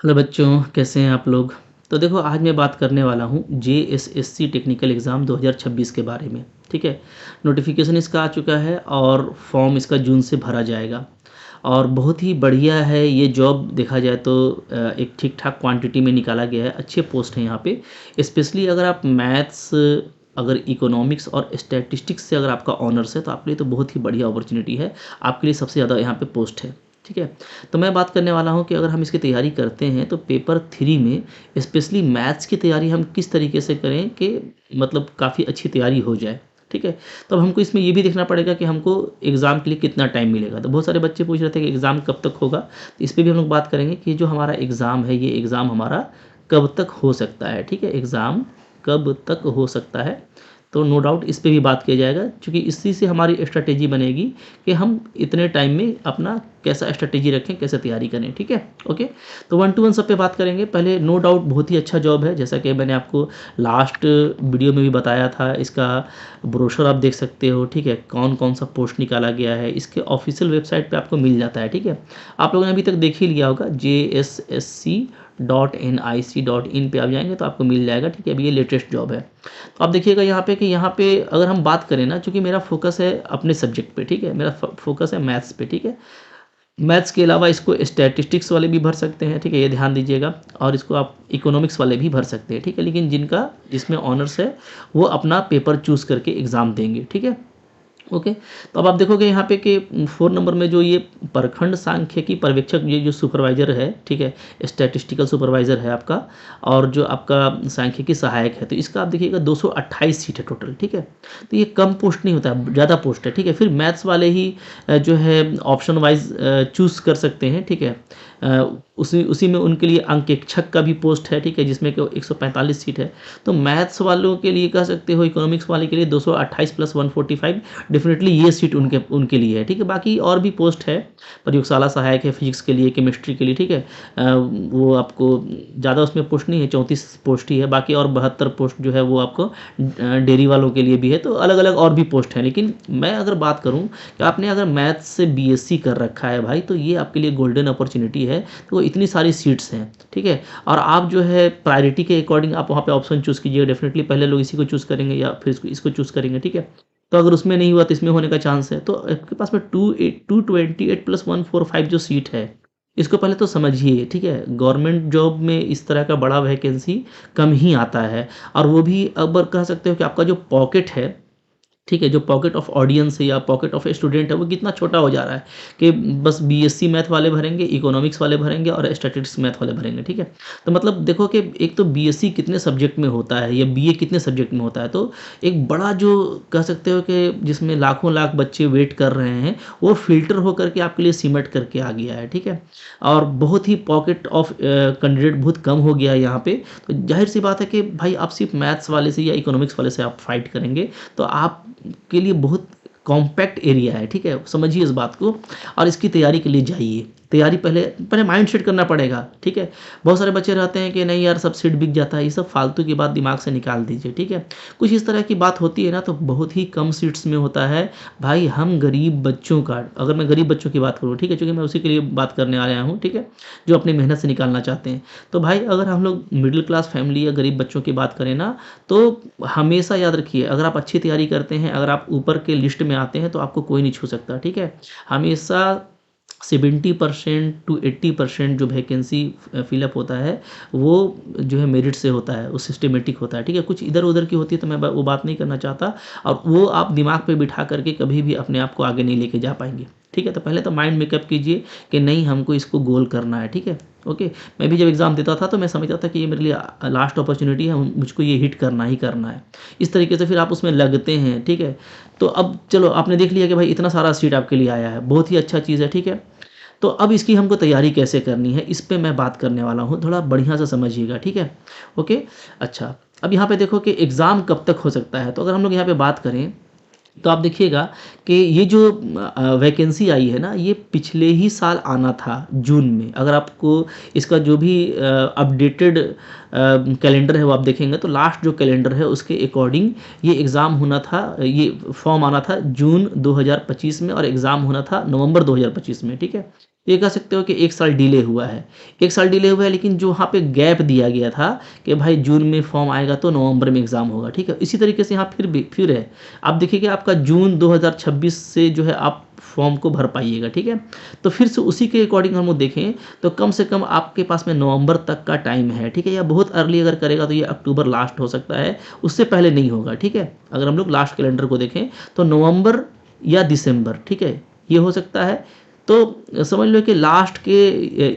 Hello बच्चों, कैसे हैं आप लोग। तो देखो, आज मैं बात करने वाला हूँ जेएसएससी टेक्निकल एग्ज़ाम 2026 के बारे में। ठीक है। नोटिफिकेशन इसका आ चुका है और फॉर्म इसका जून से भरा जाएगा। और बहुत ही बढ़िया है ये जॉब, देखा जाए तो एक ठीक ठाक क्वांटिटी में निकाला गया है। अच्छे पोस्ट हैं यहाँ पे। स्पेशली अगर आप मैथ्स, अगर इकोनॉमिक्स और स्टैटिस्टिक्स से अगर आपका ऑनर्स है तो आपके लिए तो बहुत ही बढ़िया अपॉर्चुनिटी है। आपके लिए सबसे ज़्यादा यहाँ पे पोस्ट है। ठीक है। तो मैं बात करने वाला हूँ कि अगर हम इसकी तैयारी करते हैं तो पेपर 3 में स्पेशली मैथ्स की तैयारी हम किस तरीके से करें कि मतलब काफ़ी अच्छी तैयारी हो जाए। ठीक है। तो अब हमको इसमें ये भी देखना पड़ेगा कि हमको एग्ज़ाम के लिए कितना टाइम मिलेगा। तो बहुत सारे बच्चे पूछ रहे थे कि एग्ज़ाम कब तक होगा, तो इस पे भी हम लोग बात करेंगे कि जो हमारा एग्ज़ाम है, ये एग्ज़ाम हमारा कब तक हो सकता है। ठीक है। एग्ज़ाम कब तक हो सकता है, तो नो डाउट इस पे भी बात किया जाएगा, क्योंकि इसी से हमारी स्ट्रैटेजी बनेगी कि हम इतने टाइम में अपना कैसा स्ट्रैटेजी रखें, कैसे तैयारी करें। ठीक है। ओके। तो 1 टू 1 सब पे बात करेंगे। पहले नो डाउट बहुत ही अच्छा जॉब है, जैसा कि मैंने आपको लास्ट वीडियो में भी बताया था। इसका ब्रोशर आप देख सकते हो। ठीक है। कौन कौन सा पोस्ट निकाला गया है, इसके ऑफिशियल वेबसाइट पे आपको मिल जाता है। ठीक है। आप लोगों ने अभी तक देख ही लिया होगा, JSSC.nic.in पे आप जाएंगे तो आपको मिल जाएगा। ठीक है। अभी ये लेटेस्ट जॉब है। तो आप देखिएगा यहाँ पे कि यहाँ पे अगर हम बात करें ना, चूँकि मेरा फोकस है अपने सब्जेक्ट पे। ठीक है। मेरा फोकस है मैथ्स पे। ठीक है। मैथ्स के अलावा इसको स्टैटिस्टिक्स वाले भी भर सकते हैं। ठीक है। ये ध्यान दीजिएगा। और इसको आप इकोनॉमिक्स वाले भी भर सकते हैं। ठीक है। लेकिन जिसमें ऑनर्स है वो अपना पेपर चूज़ करके एग्ज़ाम देंगे। ठीक है। ओके। तो अब आप देखोगे यहाँ पे कि 4 नंबर में जो ये प्रखंड सांख्यिकी पर्यवेक्षक, ये जो सुपरवाइजर है। ठीक है। स्टैटिस्टिकल सुपरवाइजर है आपका, और जो आपका सांख्यिकी सहायक है, तो इसका आप देखिएगा 228 सीट है टोटल। ठीक है। तो ये कम पोस्ट नहीं होता है, ज़्यादा पोस्ट है। ठीक है। फिर मैथ्स वाले ही जो है ऑप्शन वाइज चूज़ कर सकते हैं। ठीक है। उसी उसी में उनके लिए अंकेक्षक का भी पोस्ट है। ठीक है। जिसमें कि 145 सीट है। तो मैथ्स वालों के लिए कह सकते हो, इकोनॉमिक्स वाले के लिए 228 प्लस 145 डेफिनेटली ये सीट उनके उनके लिए है। ठीक है। बाकी और भी पोस्ट है, प्रयोगशाला सहायक है फिजिक्स के लिए, केमिस्ट्री के लिए। ठीक है। वो आपको ज़्यादा उसमें पोस्ट नहीं है, 34 पोस्ट ही है। बाकी और 72 पोस्ट जो है वो आपको डेयरी वालों के लिए भी है। तो अलग अलग और भी पोस्ट हैं। लेकिन मैं अगर बात करूं कि आपने अगर मैथ्स से बीएससी कर रखा है भाई, तो ये आपके लिए गोल्डन अपॉर्चुनिटी है। तो इतनी सारी सीट्स हैं। ठीक है। और आप जो है प्रायोरिटी के अकॉर्डिंग आप वहाँ पे ऑप्शन चूज़ कीजिएगा। डेफिनेटली पहले लोग इसी को चूज़ करेंगे या फिर इसको चूज़ करेंगे। ठीक है। तो अगर उसमें नहीं हुआ तो इसमें होने का चांस है। तो आपके पास में 228 प्लस 145 जो सीट है, इसको पहले तो समझिए। ठीक है। गवर्नमेंट जॉब में इस तरह का बड़ा वैकेंसी कम ही आता है। और वो भी अब कह सकते हो कि आपका जो पॉकेट है, ठीक है, जो पॉकेट ऑफ ऑडियंस है या पॉकेट ऑफ स्टूडेंट है, वो कितना छोटा हो जा रहा है कि बस बीएससी मैथ वाले भरेंगे, इकोनॉमिक्स वाले भरेंगे और स्टैटिस्टिक्स मैथ वाले भरेंगे। ठीक है। तो मतलब देखो कि एक तो बीएससी कितने सब्जेक्ट में होता है या बीए कितने सब्जेक्ट में होता है, तो एक बड़ा जो कह सकते हो कि जिसमें लाखों लाख बच्चे वेट कर रहे हैं, वो फिल्टर होकर के आपके लिए सिमट करके आ गया है। ठीक है। और बहुत ही पॉकेट ऑफ कैंडिडेट बहुत कम हो गया है यहाँ पे। तो जाहिर सी बात है कि भाई आप सिर्फ मैथ्स वाले से या इकोनॉमिक्स वाले से आप फाइट करेंगे, तो आप के लिए बहुत कॉम्पैक्ट एरिया है। ठीक है। समझिए इस बात को और इसकी तैयारी के लिए जाइए। तैयारी पहले पहले माइंड सेट करना पड़ेगा। ठीक है। बहुत सारे बच्चे रहते हैं कि नहीं यार सब सीट बिक जाता है, ये सब फालतू की बात दिमाग से निकाल दीजिए। ठीक है। कुछ इस तरह की बात होती है ना, तो बहुत ही कम सीट्स में होता है। भाई हम गरीब बच्चों का, अगर मैं गरीब बच्चों की बात करूँ, ठीक है, क्योंकि मैं उसी के लिए बात करने आया हूँ। ठीक है। जो अपनी मेहनत से निकालना चाहते हैं। तो भाई अगर हम लोग मिडिल क्लास फैमिली या गरीब बच्चों की बात करें ना, तो हमेशा याद रखिए, अगर आप अच्छी तैयारी करते हैं, अगर आप ऊपर के लिस्ट में आते हैं, तो आपको कोई नहीं छू सकता। ठीक है। हमेशा 70% टू 80% जो वैकेंसी फिलअप होता है, वो जो है मेरिट से होता है, वो सिस्टमेटिक होता है। ठीक है। कुछ इधर उधर की होती है, तो मैं वो बात नहीं करना चाहता। और वो आप दिमाग पे बिठा करके कभी भी अपने आप को आगे नहीं लेके जा पाएंगे। ठीक है। तो पहले तो माइंड मेकअप कीजिए कि नहीं, हमको इसको गोल करना है। ठीक है। ओके। मैं भी जब एग्ज़ाम देता था तो मैं समझता था कि ये मेरे लिए लास्ट अपॉर्चुनिटी है, मुझको ये हिट करना ही करना है। इस तरीके से फिर आप उसमें लगते हैं। ठीक है। तो अब चलो, आपने देख लिया कि भाई इतना सारा सीट आपके लिए आया है, बहुत ही अच्छा चीज़ है। ठीक है। तो अब इसकी हमको तैयारी कैसे करनी है, इस पे मैं बात करने वाला हूँ। थोड़ा बढ़िया से समझिएगा। ठीक है। ओके। अच्छा, अब यहाँ पे देखो कि एग्ज़ाम कब तक हो सकता है। तो अगर हम लोग यहाँ पे बात करें, तो आप देखिएगा कि ये जो वैकेंसी आई है ना, ये पिछले ही साल आना था जून में। अगर आपको इसका जो भी अपडेटेड कैलेंडर है वो आप देखेंगे, तो लास्ट जो कैलेंडर है उसके अकॉर्डिंग ये एग्ज़ाम होना था, ये फॉर्म आना था जून 2025 में और एग्ज़ाम होना था नवंबर 2025 में। ठीक है। ये कह सकते हो कि 1 साल डिले हुआ है। 1 साल डिले हुआ है, लेकिन जो वहाँ पे गैप दिया गया था कि भाई जून में फॉर्म आएगा तो नवंबर में एग्ज़ाम होगा, ठीक है? इसी तरीके से यहाँ फिर है। आप देखिए कि आपका जून 2026 से जो है आप फॉर्म को भर पाइएगा, ठीक है? तो फिर से उसी के अकॉर्डिंग हम लोग देखें तो कम से कम आपके पास में नवंबर तक का टाइम है, ठीक है? या बहुत अर्ली अगर करेगा तो ये अक्टूबर लास्ट हो सकता है, उससे पहले नहीं होगा, ठीक है? अगर हम लोग लास्ट कैलेंडर को देखें तो नवंबर या दिसंबर, ठीक है? ये हो सकता है। तो समझ लो कि लास्ट के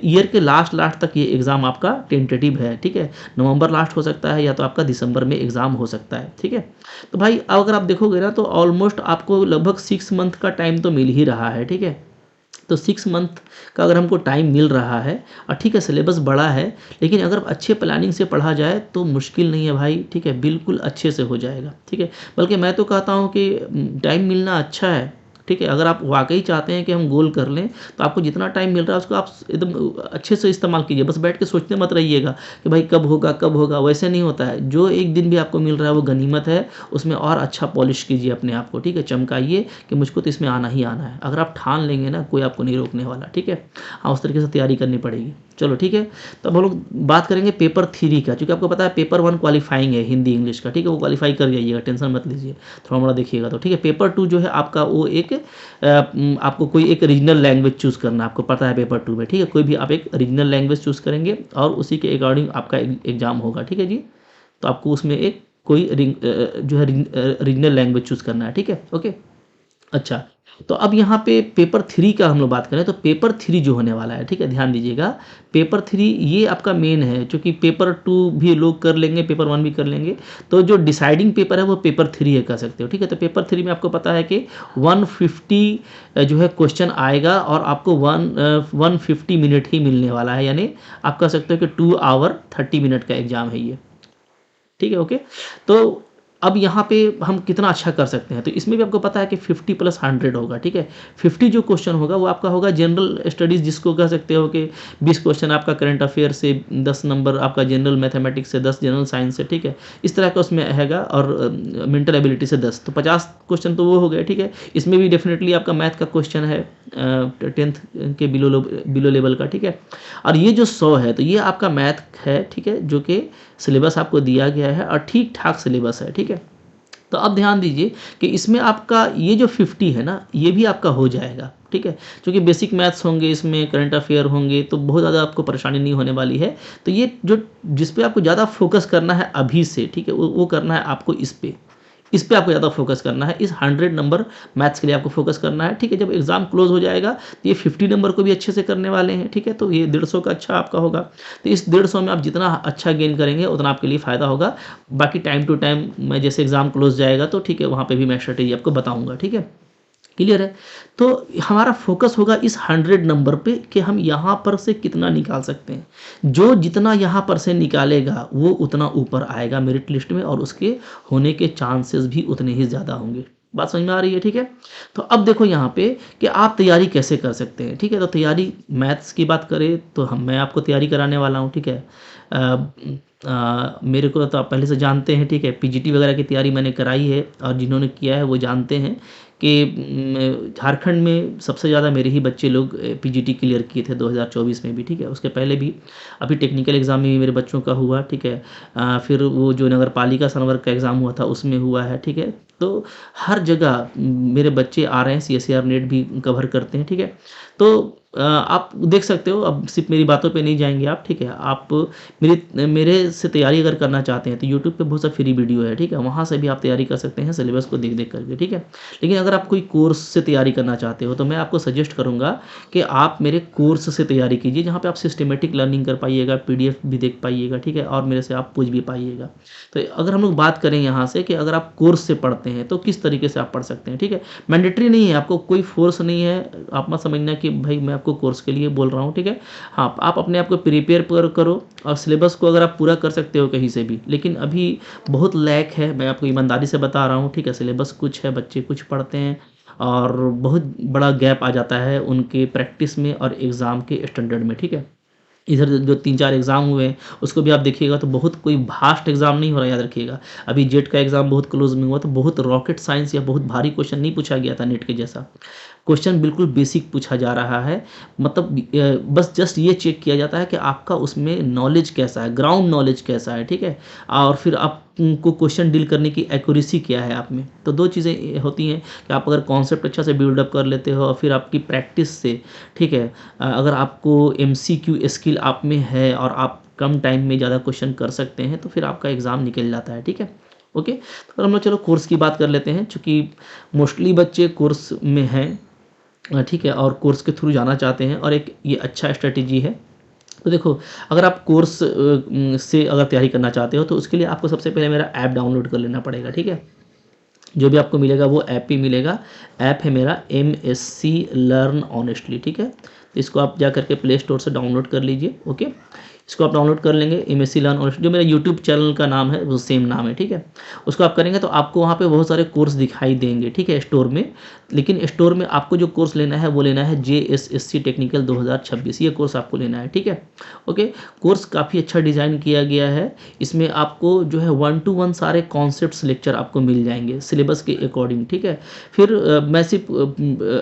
ईयर के लास्ट तक ये एग्ज़ाम आपका टेंटेटिव है, ठीक है? नवंबर लास्ट हो सकता है या तो आपका दिसंबर में एग्ज़ाम हो सकता है, ठीक है? तो भाई अगर आप देखोगे ना तो ऑलमोस्ट आपको लगभग 6 मंथ का टाइम तो मिल ही रहा है, ठीक है? तो 6 मंथ का अगर हमको टाइम मिल रहा है और ठीक है सिलेबस बड़ा है, लेकिन अगर अच्छे प्लानिंग से पढ़ा जाए तो मुश्किल नहीं है भाई, ठीक है? बिल्कुल अच्छे से हो जाएगा, ठीक है? बल्कि मैं तो कहता हूँ कि टाइम मिलना अच्छा है, ठीक है? अगर आप वाक़ई चाहते हैं कि हम गोल कर लें, तो आपको जितना टाइम मिल रहा है उसको आप एकदम अच्छे से इस्तेमाल कीजिए। बस बैठ के सोचते मत रहिएगा कि भाई कब होगा, कब होगा? वैसे नहीं होता है। जो एक दिन भी आपको मिल रहा है वो गनीमत है, उसमें और अच्छा पॉलिश कीजिए अपने आप को, ठीक है? चमकाइए कि मुझको तो इसमें आना ही आना है। अगर आप ठान लेंगे ना, कोई आपको नहीं रोकने वाला, ठीक है? हाँ, उस तरीके से तैयारी करनी पड़ेगी। चलो ठीक है, तो अब हम लोग बात करेंगे पेपर 3 का, क्योंकि आपको पता है पेपर 1 क्वालीफाइंग है हिंदी इंग्लिश का, ठीक है? वो क्वालीफाई कर जाइएगा, टेंशन मत लीजिए, थोड़ा मोड़ा देखिएगा तो, ठीक है? पेपर 2 जो है आपका वो एक आपको कोई एक रीजनल लैंग्वेज चूज़ करना है, आपको पता है पेपर 2 में, ठीक है? कोई भी आप एक रीजनल लैंग्वेज चूज़ करेंगे और उसी के अकॉर्डिंग आपका एग्ज़ाम होगा, ठीक है जी? तो आपको उसमें एक कोई जो है रीजनल लैंग्वेज चूज़ करना है, ठीक है? ओके। अच्छा, तो अब यहाँ पे पेपर 3 का हम लोग बात करें तो पेपर 3 जो होने वाला है, ठीक है? ध्यान दीजिएगा, पेपर 3 ये आपका मेन है, चूँकि पेपर 2 भी लोग कर लेंगे, पेपर 1 भी कर लेंगे, तो जो डिसाइडिंग पेपर है वो पेपर 3 है कह सकते हो, ठीक है? तो पेपर 3 में आपको पता है कि 150 जो है क्वेश्चन आएगा और आपको 150 मिनट ही मिलने वाला है, यानी आप कह सकते हो कि 2 आवर 30 मिनट का एग्ज़ाम है ये, ठीक है? ओके। तो अब यहाँ पे हम कितना अच्छा कर सकते हैं, तो इसमें भी आपको पता है कि 50 प्लस 100 होगा, ठीक है? 50 जो क्वेश्चन होगा वो आपका होगा जनरल स्टडीज़, जिसको कह सकते हो कि 20 क्वेश्चन आपका करंट अफेयर से, 10 नंबर आपका जनरल मैथमेटिक्स से, 10 जनरल साइंस से, ठीक है? इस तरह का उसमें रहेगा, और मेंटल एबिलिटी से 10, तो 50 क्वेश्चन तो वो हो गए, ठीक है? इसमें भी डेफिनेटली आपका मैथ का क्वेश्चन है 10th के बिलो लेवल का, ठीक है? और ये जो 100 है तो ये आपका मैथ है, ठीक है? जो कि सिलेबस आपको दिया गया है और ठीक-ठाक सिलेबस है, ठीक है? तो अब ध्यान दीजिए कि इसमें आपका ये जो 50 है ना, ये भी आपका हो जाएगा, ठीक है? क्योंकि बेसिक मैथ्स होंगे इसमें, करंट अफेयर होंगे, तो बहुत ज़्यादा आपको परेशानी नहीं होने वाली है। तो ये जो जिस पे आपको ज़्यादा फोकस करना है अभी से, ठीक है? वो करना है आपको इस पे आपको ज़्यादा फोकस करना है, इस 100 नंबर मैथ्स के लिए आपको फोकस करना है, ठीक है? जब एग्ज़ाम क्लोज हो जाएगा तो ये 50 नंबर को भी अच्छे से करने वाले हैं, ठीक है? तो ये 150 का अच्छा आपका होगा। तो इस 150 में आप जितना अच्छा गेन करेंगे उतना आपके लिए फ़ायदा होगा। बाकी टाइम टू टाइम मैं जैसे एग्ज़ाम क्लोज जाएगा तो ठीक है, वहाँ पे भी मैं स्ट्रेटेजी आपको बताऊँगा, ठीक है? क्लियर है? तो हमारा फोकस होगा इस 100 नंबर पे कि हम यहाँ पर से कितना निकाल सकते हैं। जो जितना यहाँ पर से निकालेगा वो उतना ऊपर आएगा मेरिट लिस्ट में, और उसके होने के चांसेस भी उतने ही ज़्यादा होंगे। बात समझ में आ रही है, ठीक है? तो अब देखो यहाँ पे कि आप तैयारी कैसे कर सकते हैं, ठीक है? तो तैयारी मैथ्स की बात करें तो मैं आपको तैयारी कराने वाला हूँ, ठीक है? मेरे को तो आप पहले से जानते हैं, ठीक है? पीजीटी वगैरह की तैयारी मैंने कराई है, और जिन्होंने किया है वो जानते हैं कि झारखंड में सबसे ज़्यादा मेरे ही बच्चे लोग पीजीटी क्लियर किए थे 2024 में भी, ठीक है? उसके पहले भी अभी टेक्निकल एग्ज़ाम में भी मेरे बच्चों का हुआ, ठीक है? फिर वो जो नगर पालिका संवर्ग का एग्ज़ाम हुआ था उसमें हुआ है, ठीक है? तो हर जगह मेरे बच्चे आ रहे हैं, सीएसईआर नेट भी कवर करते हैं, ठीक है? तो आप देख सकते हो, अब सिर्फ मेरी बातों पे नहीं जाएंगे आप, ठीक है? आप मेरे से तैयारी अगर करना चाहते हैं तो यूट्यूब पे बहुत सा फ्री वीडियो है, ठीक है? वहाँ से भी आप तैयारी कर सकते हैं सिलेबस को देख देख करके, ठीक है? लेकिन अगर आप कोई कोर्स से तैयारी करना चाहते हो तो मैं आपको सजेस्ट करूँगा कि आप मेरे कोर्स से तैयारी कीजिए, जहाँ पे आप सिस्टमेटिक लर्निंग कर पाइएगा, पीडीएफ भी देख पाइएगा, ठीक है? और मेरे से आप पूछ भी पाइएगा। तो अगर हम लोग बात करें यहाँ से कि अगर आप कोर्स से पढ़ते हैं तो किस तरीके से आप पढ़ सकते हैं, ठीक है? मैंडेटरी नहीं है, आपको कोई फोर्स नहीं है, आप मत समझना कि भाई मैं आपको कोर्स के लिए बोल रहा हूँ, ठीक है? हाँ, आप अपने आप को प्रिपेयर करो, और सिलेबस को अगर आप पूरा कर सकते हो कहीं से भी, लेकिन अभी बहुत लैक है, मैं आपको ईमानदारी से बता रहा हूँ, ठीक है? सिलेबस कुछ है, बच्चे कुछ पढ़ते हैं, और बहुत बड़ा गैप आ जाता है उनके प्रैक्टिस में और एग्ज़ाम के स्टैंडर्ड में, ठीक है? इधर जो 3-4 एग्ज़ाम हुए हैं उसको भी आप देखिएगा तो बहुत कोई भास्ट एग्ज़ाम नहीं हो रहा, याद रखिएगा। अभी जेट का एग्ज़ाम बहुत क्लोज में हुआ तो बहुत रॉकेट साइंस या बहुत भारी क्वेश्चन नहीं पूछा गया था नेट के जैसा। क्वेश्चन बिल्कुल बेसिक पूछा जा रहा है, मतलब बस जस्ट ये चेक किया जाता है कि आपका उसमें नॉलेज कैसा है, ग्राउंड नॉलेज कैसा है, ठीक है, और फिर आपको क्वेश्चन डील करने की एक्यूरेसी क्या है आप में। तो दो चीज़ें होती हैं कि आप अगर कॉन्सेप्ट अच्छा से बिल्डअप कर लेते हो और फिर आपकी प्रैक्टिस से, ठीक है, अगर आपको MCQ स्किल आप में है और आप कम टाइम में ज़्यादा क्वेश्चन कर सकते हैं तो फिर आपका एग्ज़ाम निकल जाता है, ठीक है। ओके, तो हम लोग चलो कोर्स की बात कर लेते हैं, चूँकि मोस्टली बच्चे कोर्स में हैं, ठीक है, और कोर्स के थ्रू जाना चाहते हैं और एक ये अच्छा स्ट्रेटेजी है। तो देखो, अगर आप कोर्स से अगर तैयारी करना चाहते हो तो उसके लिए आपको सबसे पहले मेरा ऐप डाउनलोड कर लेना पड़ेगा, ठीक है। जो भी आपको मिलेगा वो ऐप ही मिलेगा। ऐप है मेरा MSc लर्न ऑनेस्टली, ठीक है। तो इसको आप जा करके प्ले स्टोर से डाउनलोड कर लीजिए। ओके, इसको आप डाउनलोड कर लेंगे। MSc लर्न ऑनेस्टली, जो मेरा यूट्यूब चैनल का नाम है वो सेम नाम है, ठीक है। उसको आप करेंगे तो आपको वहाँ पे बहुत सारे कोर्स दिखाई देंगे, ठीक है, स्टोर में। लेकिन स्टोर में आपको जो कोर्स लेना है वो लेना है JSSC टेक्निकल 2026, ये कोर्स आपको लेना है, ठीक है। ओके, कोर्स काफ़ी अच्छा डिज़ाइन किया गया है। इसमें आपको जो है 1 to 1 सारे कॉन्सेप्ट्स लेक्चर आपको मिल जाएंगे सिलेबस के अकॉर्डिंग, ठीक है। फिर मैं सिर्फ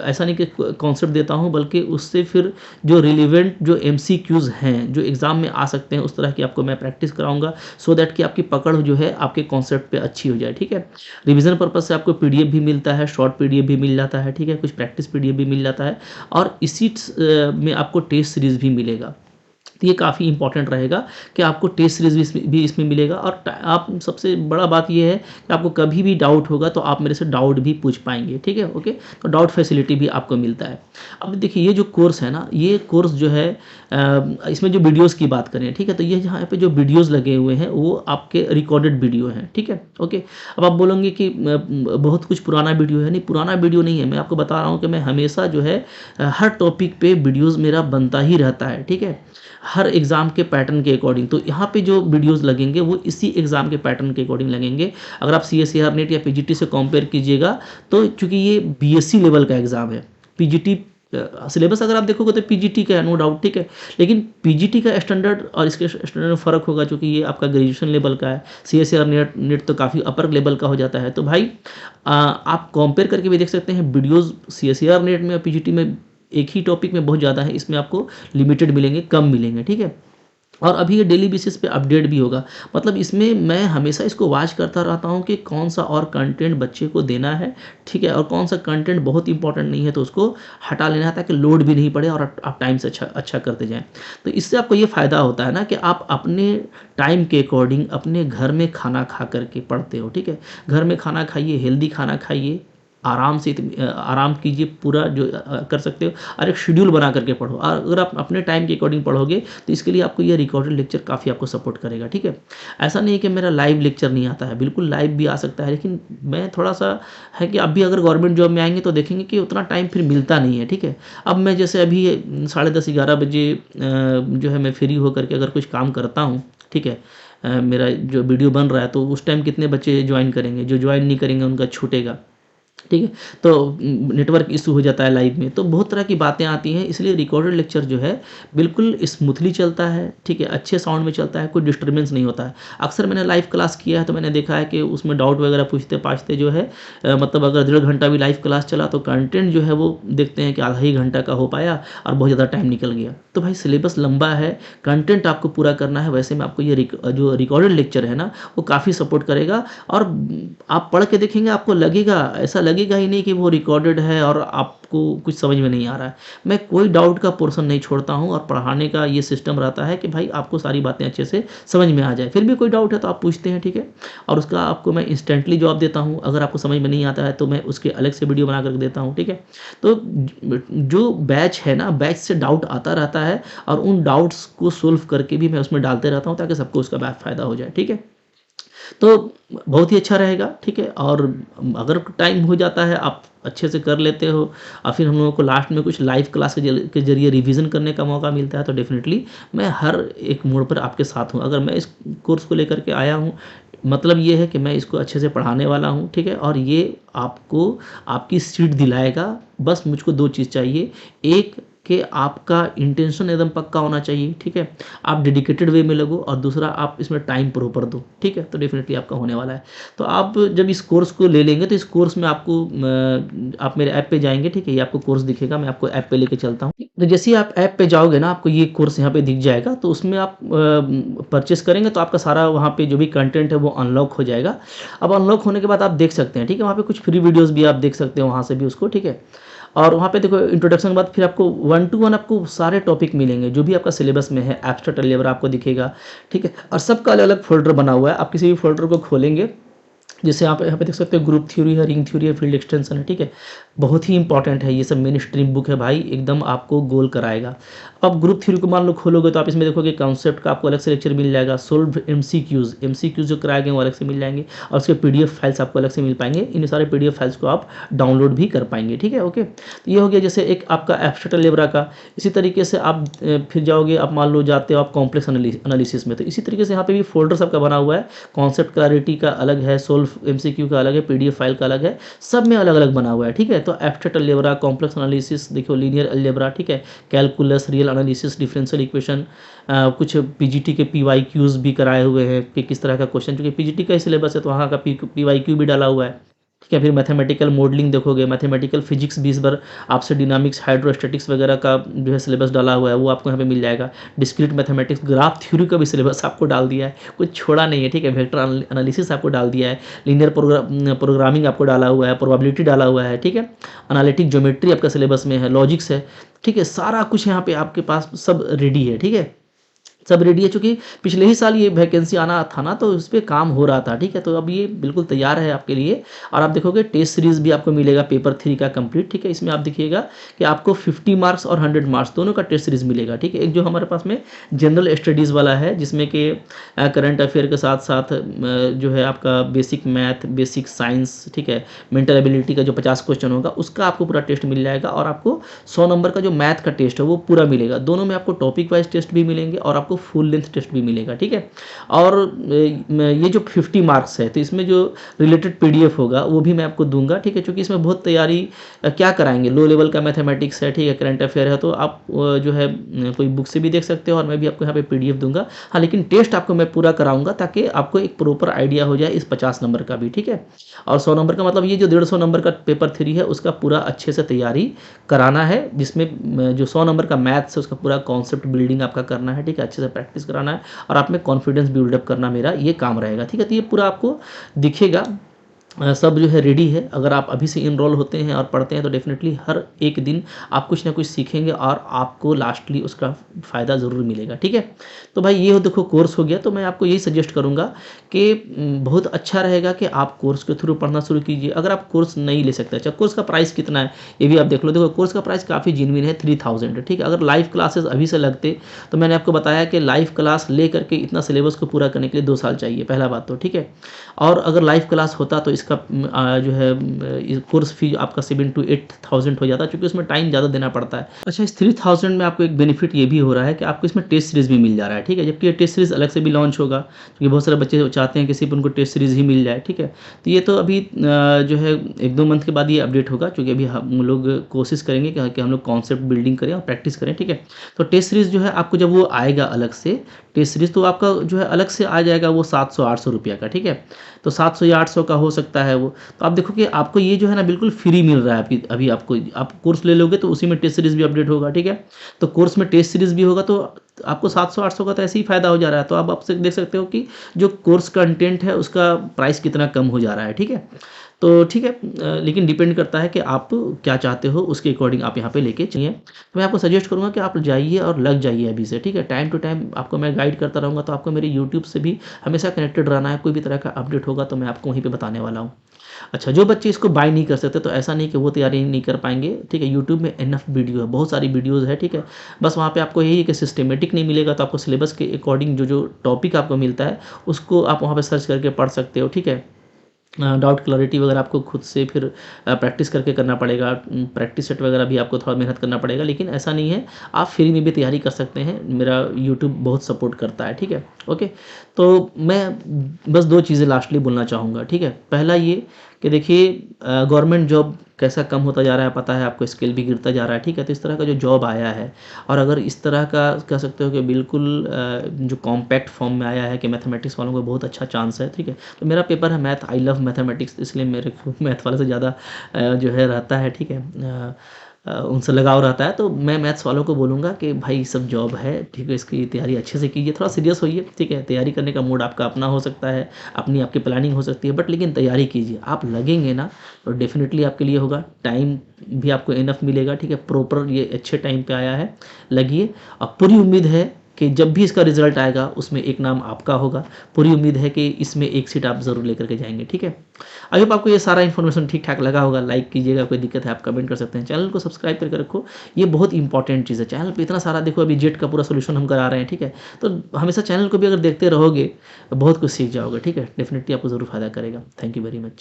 ऐसा नहीं कि कॉन्सेप्ट देता हूँ, बल्कि उससे फिर जो रिलेवेंट जो MCQs हैं जो एग्ज़ाम में आ सकते हैं उस तरह की आपको मैं प्रैक्टिस कराऊंगा, सो दैट कि आपकी पकड़ जो है आपके कॉन्सेप्ट पे अच्छी हो जाए, ठीक है। रिवीजन पर्पज से आपको PDF भी मिलता है, शॉर्ट PDF भी मिल जाता है, ठीक है, कुछ प्रैक्टिस PDF भी मिल जाता है, और इसी में आपको टेस्ट सीरीज़ भी मिलेगा। तो ये काफ़ी इंपॉर्टेंट रहेगा कि आपको टेस्ट सीरीज भी इसमें मिलेगा। और आप सबसे बड़ा बात ये है कि आपको कभी भी डाउट होगा तो आप मेरे से डाउट भी पूछ पाएंगे, ठीक है। ओके, तो डाउट फैसिलिटी भी आपको मिलता है। अब देखिए, ये जो कोर्स है ना, ये कोर्स जो है इसमें जो वीडियोस की बात करें, ठीक है, तो ये यहाँ पे जो वीडियोस लगे हुए हैं वो आपके रिकॉर्डेड वीडियो हैं, ठीक है। ओके, अब आप बोलेंगे कि बहुत कुछ पुराना वीडियो है। नहीं, पुराना वीडियो नहीं है, मैं आपको बता रहा हूँ कि मैं हमेशा जो है हर टॉपिक पे वीडियोज़ मेरा बनता ही रहता है, ठीक है, हर एग्ज़ाम के पैटर्न के अकॉर्डिंग। तो यहाँ पे जो वीडियोस लगेंगे वो इसी एग्ज़ाम के पैटर्न के अकॉर्डिंग लगेंगे। अगर आप CSIR नेट या PGT से कंपेयर कीजिएगा तो चूँकि ये BSc लेवल का एग्ज़ाम है, PGT सिलेबस अगर आप देखोगे तो PGT का है, नो डाउट, ठीक है। लेकिन PGT का स्टैंडर्ड और इसके स्टैंडर्ड में फ़र्क होगा, चूँकि ये आपका ग्रेजुएशन लेवल का है। CSIR नेट तो काफ़ी अपर लेवल का हो जाता है। तो भाई आप कंपेयर करके भी देख सकते हैं, वीडियोज़ CSIR नेट में और PGT में एक ही टॉपिक में बहुत ज़्यादा है, इसमें आपको लिमिटेड मिलेंगे, कम मिलेंगे, ठीक है। और अभी ये डेली बेसिस पे अपडेट भी होगा, मतलब इसमें मैं हमेशा इसको वॉच करता रहता हूँ कि कौन सा और कंटेंट बच्चे को देना है, ठीक है, और कौन सा कंटेंट बहुत इंपॉर्टेंट नहीं है तो उसको हटा लेना है, ताकि लोड भी नहीं पड़े और आप टाइम से अच्छा करते जाएँ। तो इससे आपको ये फ़ायदा होता है ना कि आप अपने टाइम के अकॉर्डिंग अपने घर में खाना खा करके पढ़ते हो, ठीक है। घर में खाना खाइए, हेल्दी खाना खाइए, आराम से आराम कीजिए, पूरा जो कर सकते हो, और एक शेड्यूल बना करके पढ़ो। और अगर आप अपने टाइम के अकॉर्डिंग पढ़ोगे तो इसके लिए आपको ये रिकॉर्डेड लेक्चर काफ़ी आपको सपोर्ट करेगा, ठीक है। ऐसा नहीं है कि मेरा लाइव लेक्चर नहीं आता है, बिल्कुल लाइव भी आ सकता है, लेकिन मैं थोड़ा सा है कि अभी अगर गवर्नमेंट जॉब में आएंगे तो देखेंगे कि उतना टाइम फिर मिलता नहीं है, ठीक है। अब मैं जैसे अभी 10:30-11 बजे जो है मैं फ्री होकर के अगर कुछ काम करता हूँ, ठीक है, मेरा जो वीडियो बन रहा है, तो उस टाइम कितने बच्चे ज्वाइन करेंगे, जो ज्वाइन नहीं करेंगे उनका छूटेगा, ठीक है। तो नेटवर्क इशू हो जाता है लाइव में, तो बहुत तरह की बातें आती हैं, इसलिए रिकॉर्डेड लेक्चर जो है बिल्कुल स्मूथली चलता है, ठीक है, अच्छे साउंड में चलता है, कोई डिस्टर्बेंस नहीं होता है। अक्सर मैंने लाइव क्लास किया है तो मैंने देखा है कि उसमें डाउट वगैरह पूछते पाछते जो है मतलब अगर 1.5 घंटा भी लाइव क्लास चला तो कंटेंट जो है वो देखते हैं कि आधा ही घंटा का हो पाया और बहुत ज़्यादा टाइम निकल गया। तो भाई सिलेबस लंबा है, कंटेंट आपको पूरा करना है, वैसे में आपको ये जो रिकॉर्डेड लेक्चर है ना वो काफ़ी सपोर्ट करेगा। और आप पढ़ के देखेंगे, आपको लगेगा, ऐसा लगेगा ही नहीं कि वो रिकॉर्डेड है और आपको कुछ समझ में नहीं आ रहा है। मैं कोई डाउट का पोर्शन नहीं छोड़ता हूँ, और पढ़ाने का ये सिस्टम रहता है कि भाई आपको सारी बातें अच्छे से समझ में आ जाए। फिर भी कोई डाउट है तो आप पूछते हैं, ठीक है, और उसका आपको मैं इंस्टेंटली जवाब देता हूँ। अगर आपको समझ में नहीं आता है तो मैं उसके अलग से वीडियो बना कर देता हूँ, ठीक है। तो जो बैच है ना, बैच से डाउट आता रहता है और उन डाउट्स को सोल्व करके भी मैं उसमें डालते रहता हूँ ताकि सबको उसका फ़ायदा हो जाए, ठीक है। तो बहुत ही अच्छा रहेगा, ठीक है। और अगर टाइम हो जाता है, आप अच्छे से कर लेते हो और फिर हम लोगों को लास्ट में कुछ लाइव क्लास के जरिए रिवीजन करने का मौका मिलता है, तो डेफिनेटली मैं हर एक मोड़ पर आपके साथ हूँ। अगर मैं इस कोर्स को लेकर के आया हूँ, मतलब ये है कि मैं इसको अच्छे से पढ़ाने वाला हूँ, ठीक है, और ये आपको आपकी सीट दिलाएगा। बस मुझको 2 चीज़ चाहिए, एक कि आपका इंटेंशन एकदम पक्का होना चाहिए, ठीक है, आप डेडिकेटेड वे में लगो, और दूसरा आप इसमें टाइम प्रॉपर दो, ठीक है, तो डेफिनेटली आपका होने वाला है। तो आप जब इस कोर्स को ले लेंगे तो इस कोर्स में आपको आप मेरे ऐप पे जाएंगे, ठीक है, ये आपको कोर्स दिखेगा, मैं आपको ऐप पे लेके चलता हूँ। तो जैसे ही आप ऐप पे जाओगे ना, आपको ये कोर्स यहाँ पे दिख जाएगा, तो उसमें आप परचेस करेंगे तो आपका सारा वहाँ पे जो भी कंटेंट है वो अनलॉक हो जाएगा। अब अनलॉक होने के बाद आप देख सकते हैं, ठीक है, वहाँ पे कुछ फ्री वीडियोस भी आप देख सकते हो वहाँ से भी उसको, ठीक है। और वहाँ पे देखो इंट्रोडक्शन के बाद फिर आपको 1 to 1 आपको सारे टॉपिक मिलेंगे जो भी आपका सिलेबस में है, एब्स्ट्रैक्ट अलजेब्रा आपको दिखेगा, ठीक है, और सबका अलग अलग फोल्डर बना हुआ है। आप किसी भी फोल्डर को खोलेंगे, जैसे आप यहाँ पे देख सकते हो ग्रुप थ्योरी है, रिंग थ्योरी है, फील्ड एक्सटेंशन है, ठीक है, बहुत ही इंपॉर्टेंट है, ये सब मेन स्ट्रीम बुक है भाई, एकदम आपको गोल कराएगा। अब ग्रुप थ्योरी को मान लो खोलोगे तो आप इसमें देखोगे कॉन्सेप्ट का आपको अलग से लेक्चर मिल जाएगा, सोल्व एमसीक्यूज जो कराए गए वो अलग से मिल जाएंगे, और उसके पीडीएफ फाइल्स आपको अलग से मिल पाएंगे। इन सारे पीडीएफ फाइल्स को आप डाउनलोड भी कर पाएंगे, ठीक है, ओके। तो ये हो गया जैसे एक आपका एब्स्ट्रैक्ट अलजेब्रा का। इसी तरीके से आप फिर जाओगे, आप मान लो जाते हो आप कॉम्प्लेक्स एनालिसिस में, तो इसी तरीके से यहाँ पे भी फोल्डर आपका बना हुआ है, कॉन्सेप्ट क्लैरिटी का अलग है, सोल्व एमसीक्यू का अलग है, पीडीएफ फाइल का अलग है, सब में अलग अलग बना हुआ है, ठीक है। तो एब्स्ट्रैक्ट अलजेब्रा, कॉम्प्लेक्स एनालिसिस, देखो लीनियर अलजेब्रा, ठीक है, calculus, real analysis, differential equation, कुछ पीजीटी के पीवाईक्यूज भी कराए हुए हैं कि किस तरह का क्वेश्चन, क्योंकि पीजीटी का ही सिलेबस है तो वहाँ का पीवाईक्यू भी डाला हुआ है, ठीक है। फिर मैथमेटिकल मॉडलिंग देखोगे, मैथमेटिकल फिजिक्स भी इस बार आपसे डिनामिक्स, हाइड्रोस्टैटिक्स वगैरह का जो है सिलेबस डाला हुआ है वो आपको यहाँ पे मिल जाएगा। डिस्क्रीट मैथमेटिक्स, ग्राफ थ्योरी का भी सिलेबस आपको डाल दिया है, कुछ छोड़ा नहीं है, ठीक है। वेक्टर एनालिसिस आपको डाल दिया है, लीनियर प्रोग्रामिंग आपको डाला हुआ है, प्रोबेबिलिटी डाला हुआ है, ठीक है, एनालिटिक ज्योमेट्री आपका सिलेबस में है, लॉजिक्स है, ठीक है, सारा कुछ यहाँ पे आपके पास सब रेडी है, ठीक है, सब रेडी है। चूँकि पिछले ही साल ये वैकेंसी आना था ना, तो उस पे काम हो रहा था, ठीक है, तो अब ये बिल्कुल तैयार है आपके लिए। और आप देखोगे टेस्ट सीरीज़ भी आपको मिलेगा पेपर 3 का कंप्लीट, ठीक है। इसमें आप देखिएगा कि आपको 50 मार्क्स और 100 मार्क्स दोनों का टेस्ट सीरीज़ मिलेगा, ठीक है। एक जो हमारे पास में जनरल स्टडीज़ वाला है, जिसमें कि करंट अफेयर के साथ साथ जो है आपका बेसिक मैथ, बेसिक साइंस, ठीक है, मेंटल एबिलिटी का जो 50 क्वेश्चन होगा उसका आपको पूरा टेस्ट मिल जाएगा, और आपको 100 नंबर का जो मैथ का टेस्ट है वो पूरा मिलेगा। दोनों में आपको टॉपिक वाइज टेस्ट भी मिलेंगे और आपको फुल लेंथ टेस्ट भी मिलेगा, ठीक है। और ये जो 50 मार्क्स है, तो इसमें जो रिलेटेड पीडीएफ होगा वो भी मैं आपको दूंगा, ठीक है, क्योंकि इसमें बहुत तैयारी क्या कराएंगे, लो लेवल का मैथमेटिक्स है, ठीक है, करंट अफेयर है, तो आप जो है कोई बुक से भी देख सकते हो, और मैं भी आपको यहाँ पे पीडीएफ दूंगा। हाँ, लेकिन टेस्ट आपको मैं पूरा कराऊंगा ताकि आपको एक प्रॉपर आइडिया हो जाए इस 50 नंबर का भी, ठीक है। और 100 नंबर का मतलब ये जो 150 नंबर का पेपर 3 है उसका पूरा अच्छे से तैयारी कराना है, जिसमें जो 100 नंबर का मैथ्स है उसका पूरा कॉन्सेप्ट बिल्डिंग आपका करना है, ठीक है, अच्छे से प्रैक्टिस कराना है, और आप में कॉन्फिडेंस बिल्डअप करना, मेरा ये काम रहेगा, ठीक है। तो ये पूरा आपको दिखेगा, सब जो है रेडी है। अगर आप अभी से इनरोल होते हैं और पढ़ते हैं तो डेफिनेटली हर एक दिन आप कुछ ना कुछ सीखेंगे और आपको लास्टली उसका फ़ायदा ज़रूर मिलेगा, ठीक है। तो भाई ये हो, देखो कोर्स हो गया, तो मैं आपको यही सजेस्ट करूँगा कि बहुत अच्छा रहेगा कि आप कोर्स के थ्रू पढ़ना शुरू कीजिए। अगर आप कोर्स नहीं ले सकते, अच्छा कोर्स का प्राइस कितना है ये भी आप देख लो। देखो कोर्स का प्राइस काफ़ी जेन्युइन है, 3000 है, ठीक है। अगर लाइव क्लासेस अभी से लगते तो मैंने आपको बताया कि लाइव क्लास ले करके इतना सिलेबस को पूरा करने के लिए 2 साल चाहिए, पहला बात तो, ठीक है। और अगर लाइव क्लास होता तो इसका जो है कोर्स फी आपका 7 to 8000 हो जाता, क्योंकि उसमें टाइम ज़्यादा देना पड़ता है। अच्छा, इस 3000 में आपको एक बेनिफिट ये भी हो रहा है कि आपको इसमें टेस्ट सीरीज़ भी मिल जा रहा है, ठीक है, जबकि ये टेस्ट सीरीज़ अलग से भी लॉन्च होगा, क्योंकि बहुत सारे बच्चे चाहते हैं कि सिर्फ उनको टेस्ट सीरीज़ ही मिल जाए, ठीक है। तो ये तो अभी जो है 1-2 मंथ के बाद ये अपडेट होगा, क्योंकि अभी हम लोग कोशिश करेंगे कि हम लोग कॉन्सेप्ट बिल्डिंग करें और प्रैक्टिस करें, ठीक है। तो टेस्ट सीरीज़ जो है आपको जब वो आएगा अलग से टेस्ट सीरीज़, तो आपका जो है अलग से आ जाएगा वो 700-800 रुपये का, ठीक है। तो 700 या 800 का हो सकता है वो। तो आप देखो कि आपको ये जो है ना बिल्कुल फ्री मिल रहा है अभी आपको। आप कोर्स ले लोगे तो उसी में टेस्ट सीरीज़ भी अपडेट होगा, ठीक है। तो कोर्स में टेस्ट सीरीज़ भी होगा तो आपको 700-800 का तो ऐसे ही फ़ायदा हो जा रहा है। तो आप से देख सकते हो कि जो कोर्स कंटेंट है उसका प्राइस कितना कम हो जा रहा है, ठीक है। तो ठीक है, लेकिन डिपेंड करता है कि आप क्या चाहते हो, उसके अकॉर्डिंग आप यहाँ पे लेके चलिए। तो मैं आपको सजेस्ट करूँगा कि आप जाइए और लग जाइए अभी से, ठीक है। टाइम टू टाइम आपको मैं गाइड करता रहूँगा, तो आपको मेरे यूट्यूब से भी हमेशा कनेक्टेड रहना है। कोई भी तरह का अपडेट होगा तो मैं आपको वहीं पे बताने वाला हूँ। अच्छा, जो बच्चे इसको बाय नहीं कर सकते तो ऐसा नहीं कि वो तैयारी नहीं कर पाएंगे, ठीक है। यूट्यूब में इनफ वीडियो है, बहुत सारी वीडियोज़ है, ठीक है। बस वहाँ पे आपको यही है कि सिस्टमेटिक नहीं मिलेगा, तो आपको सिलेबस के अकॉर्डिंग जो टॉपिक आपको मिलता है उसको आप वहाँ पे सर्च करके पढ़ सकते हो, ठीक है। डाउट क्लैरिटी वगैरह आपको खुद से फिर प्रैक्टिस करके करना पड़ेगा। प्रैक्टिस सेट वगैरह भी आपको थोड़ा मेहनत करना पड़ेगा, लेकिन ऐसा नहीं है, आप फ्री में भी तैयारी कर सकते हैं। मेरा यूट्यूब बहुत सपोर्ट करता है, ठीक है, ओके। तो मैं बस 2 चीज़ें लास्टली बोलना चाहूँगा, ठीक है। पहला ये कि देखिए गवर्नमेंट जॉब कैसा कम होता जा रहा है पता है आपको, स्किल भी गिरता जा रहा है, ठीक है। तो इस तरह का जो जॉब आया है और अगर इस तरह का कह सकते हो कि बिल्कुल जो कॉम्पैक्ट फॉर्म में आया है कि मैथमेटिक्स वालों को बहुत अच्छा चांस है, ठीक है। तो मेरा पेपर है मैथ, आई लव मैथमेटिक्स, इसलिए मेरे को मैथ वाले से ज़्यादा जो है रहता है, ठीक है। उनसे लगाव रहता है, तो मैं मैथ्स वालों को बोलूँगा कि भाई सब जॉब है, ठीक है, इसकी तैयारी अच्छे से कीजिए, थोड़ा सीरियस होइए, ठीक है। तैयारी करने का मूड आपका अपना हो सकता है, अपनी आपकी प्लानिंग हो सकती है, बट लेकिन तैयारी कीजिए। आप लगेंगे ना तो डेफिनेटली आपके लिए होगा, टाइम भी आपको इनफ मिलेगा, ठीक है। प्रॉपर ये अच्छे टाइम पे आया है, लगिए। और पूरी उम्मीद है कि जब भी इसका रिजल्ट आएगा उसमें एक नाम आपका होगा। पूरी उम्मीद है कि इसमें एक सीट आप ज़रूर लेकर के जाएंगे, ठीक है। आई होप आपको ये सारा इन्फॉर्मेशन ठीक ठाक लगा होगा। लाइक कीजिएगा, कोई दिक्कत है आप कमेंट कर सकते हैं। चैनल को सब्सक्राइब करके रखो, ये बहुत इंपॉर्टेंट चीज़ है। चैनल पे इतना सारा देखो, अभी जेट का पूरा सोल्यूशन हम करा रहे हैं, ठीक है। तो हमेशा चैनल को भी अगर देखते रहोगे बहुत कुछ सीख जाओगे, ठीक है। डेफिनेटली आपको ज़रूर फायदा करेगा। Thank you very much.